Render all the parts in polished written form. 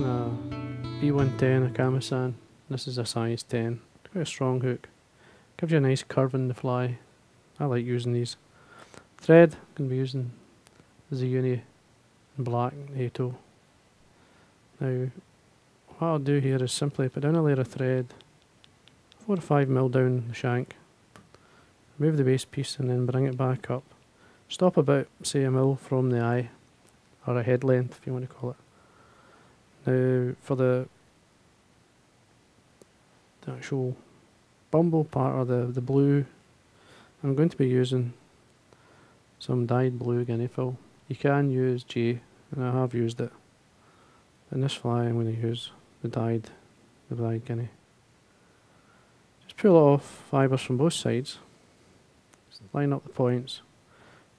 a B110, a Kamazan. This is a size 10. Quite a strong hook. Gives you a nice curve in the fly. I like using these. Thread, I'm going to be using the Uni Black NATO. Now, what I'll do here is simply put down a layer of thread, 4 or 5 mil down the shank, remove the base piece and then bring it back up. Stop about, say, a mil from the eye, or a head length if you want to call it. Now, for the actual bumble part, or the blue, I'm going to be using some dyed blue guinea fowl. You can use J, and I have used it. In this fly I'm going to use the dyed guinea. Just pull it off fibres from both sides. Just line up the points.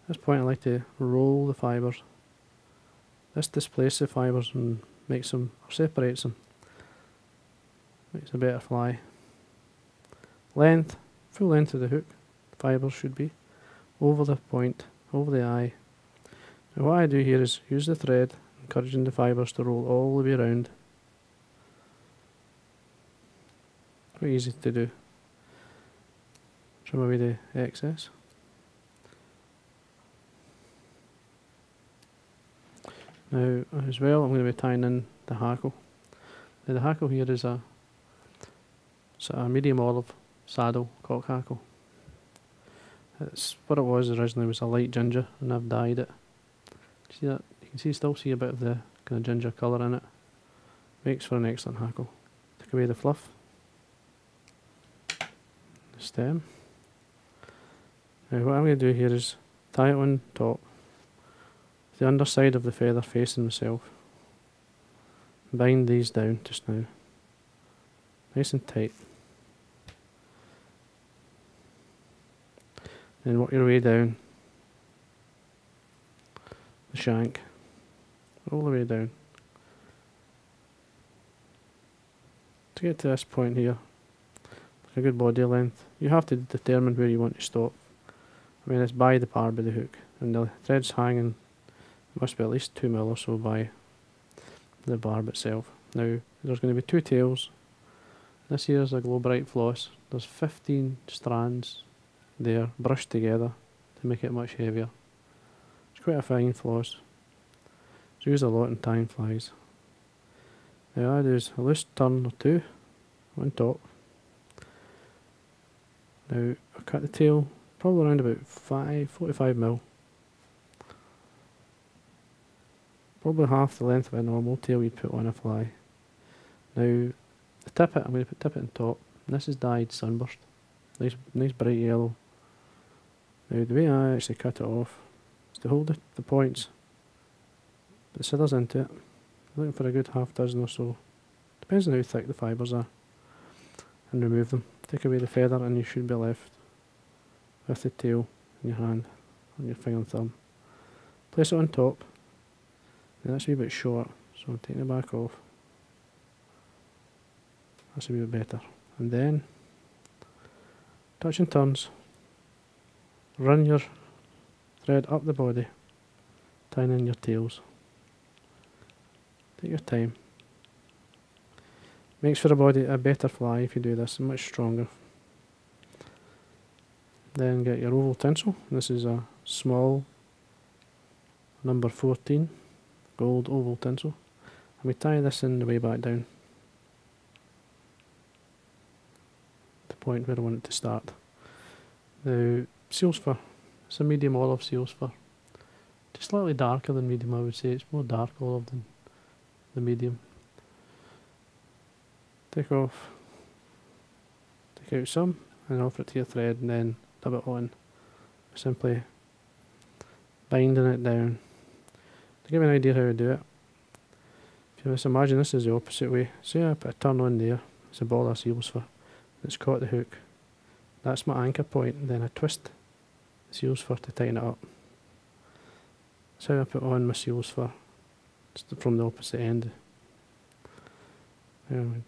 At this point I like to roll the fibres. This displaces the fibres and makes them, or separates them. Makes a better fly. Length, full length of the hook, the fibres should be, over the point, over the eye. Now what I do here is use the thread, encouraging the fibres to roll all the way around. Quite easy to do. Trim away the excess. Now as well I'm going to be tying in the hackle. Now the hackle here is a medium olive saddle cock hackle. It's what it was originally, was a light ginger, and I've dyed it. See that? You can still see a bit of the kind of ginger colour in it. Makes for an excellent hackle. Take away the fluff, the stem. Now what I'm going to do here is tie it on top, the underside of the feather facing myself. Bind these down just now, nice and tight. Then work your way down the shank, all the way down. To get to this point here, a good body length, you have to determine where you want to stop. I mean, it's by the barb of the hook, and the thread's hanging, it must be at least 2 mil or so by the barb itself. Now, there's going to be 2 tails. This here is a glow bright floss. There's 15 strands there, brushed together to make it much heavier. It's quite a fine floss. It's used a lot in tying flies. Now I do is a loose turn or 2 on top. Now I cut the tail probably around about 45 mil. Probably half the length of a normal tail you'd put on a fly. Now the tippet, I'm going to put tippet on top. And this is dyed sunburst. Nice bright yellow. Now the way I actually cut it off is to hold the points, put the scissors into it. I'm looking for a good half dozen or so, depends on how thick the fibres are, and remove them. Take away the feather and you should be left with the tail in your hand, on your finger and thumb. Place it on top. Now that's a wee bit short, so I'm taking the back off. That's a wee bit better. And then, touch and turns. Run your thread up the body, tying in your tails. Take your time. Makes for a better fly if you do this, and much stronger. Then get your oval tinsel. This is a small number 14 gold oval tinsel. And we tie this in the way back down. The point where I want it to start. Now, seal's fur. It's a medium olive seal's fur. Just slightly darker than medium, I would say. It's more dark olive than the medium. Take out some and offer it to your thread, and then dub it on. Simply binding it down. To give you an idea how to do it, if you just imagine this is the opposite way. Say I put a turn on there, it's a ball of seal's fur. It's caught the hook. That's my anchor point, and then I twist the seal's fur to tighten it up. That's how I put on my seal's fur, just from the opposite end.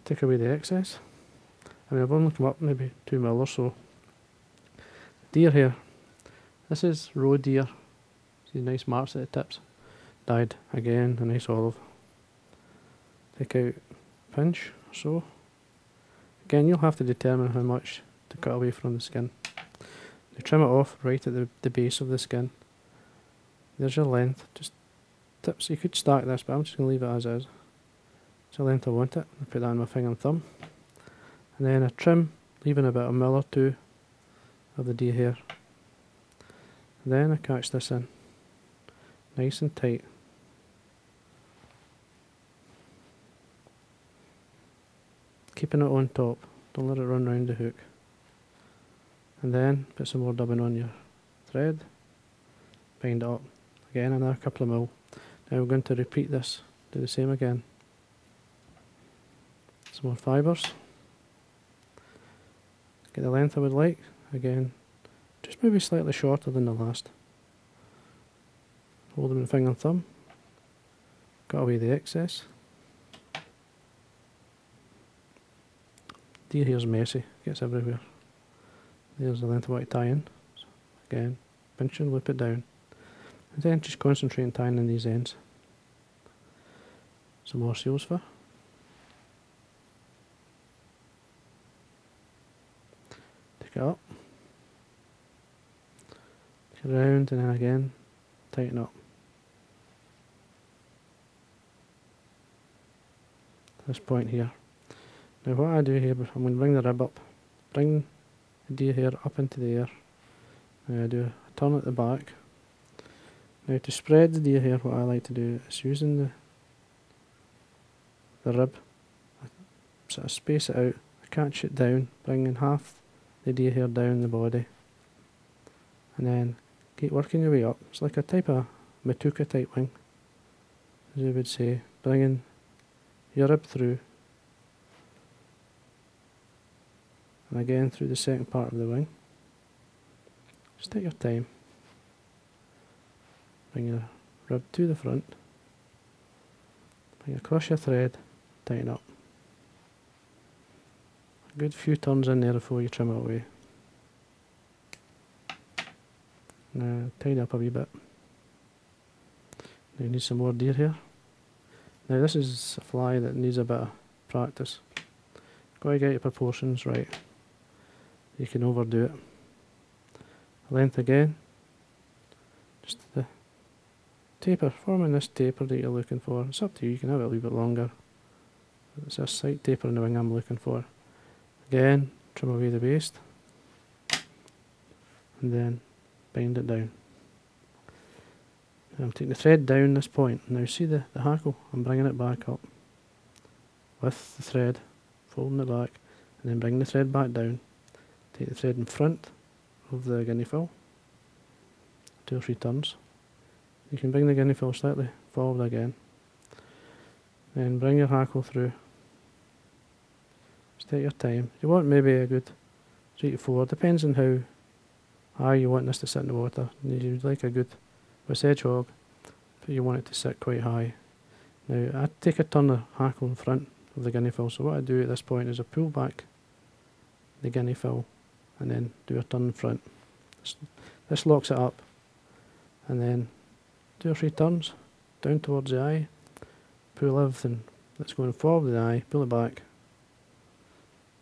Take away the excess. I mean, I've only come up maybe 2 mil or so. Deer here. This is roe deer. See nice marks at the tips. Dyed again, a nice olive. take out a pinch or so. Again, you'll have to determine how much to cut away from the skin. You trim it off right at the base of the skin. There's your length. Just tips. You could stack this, but I'm just going to leave it as is. It's the length I want it. I put that on my finger and thumb. And then I trim, leaving about a mil or two of the deer hair. And then I catch this in, nice and tight. Keeping it on top, don't let it run round the hook. And then put some more dubbing on your thread, bind it up. Again, another couple of mil. Now we're going to repeat this, do the same again. Some more fibres. Get the length I would like. Again, just maybe slightly shorter than the last. Hold them in the finger and thumb. Cut away the excess. Deer hair's messy, gets everywhere. There's the length I want to tie in. So again, pinch and loop it down. And then just concentrate on tying in these ends. Some more seals fur. Take it up. Take it around and then again, tighten up. This point here. Now what I do here, I'm going to bring the rib up, bring the deer hair up into the air. Now I do a turn at the back. Now to spread the deer hair, what I like to do is using the rib, I sort of space it out, I catch it down, bringing half the deer hair down the body, and then keep working your way up. It's like a type of Matuka type wing, as you would say, bringing your rib through, and again through the second part of the wing. Just take your time. Bring your rib to the front, bring across your thread, tighten up. A good few turns in there before you trim it away. Now tidy up a wee bit. Now you need some more deer hair. Now this is a fly that needs a bit of practice. Got to get your proportions right. You can overdo it. Length again. Just the taper, forming this taper that you're looking for. It's up to you, you can have it a little bit longer. It's a slight taper in the wing I'm looking for. Again, trim away the waist. And then bind it down. I'm taking the thread down this point. Now see the hackle, I'm bringing it back up with the thread, folding it back, and then bring the thread back down. Take the thread in front of the guinea fowl, 2 or 3 turns. You can bring the guinea fowl slightly forward again, then bring your hackle through. Just take your time. You want maybe a good 3 to 4, depends on how high you want this to sit in the water. You'd like a good, with sedgehog, but you want it to sit quite high. Now I take a turn of hackle in front of the guinea fowl, so what I do at this point is I pull back the guinea fowl and then do a turn in front. This locks it up, and then 2 or 3 turns down towards the eye, pull everything that's going forward the eye, pull it back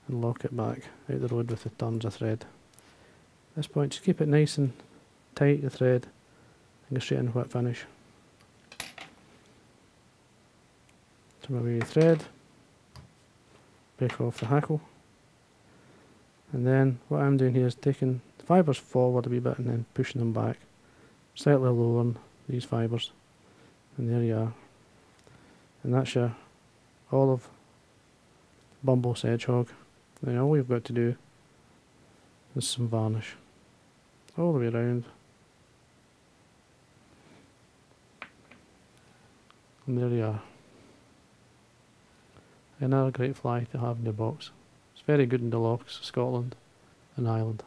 and lock it back out the road with the turns of thread. At this point just keep it nice and tight, the thread, and go straight in wet finish. Trim away the thread, break off the hackle, and then what I'm doing here is taking the fibres forward a wee bit and then pushing them back, slightly lowering these fibres, and there you are. And that's your Olive Bumble Sedgehog. Then all you've got to do is some varnish all the way around, and there you are. Another great fly to have in your box. It's very good in the lochs, Scotland and Ireland.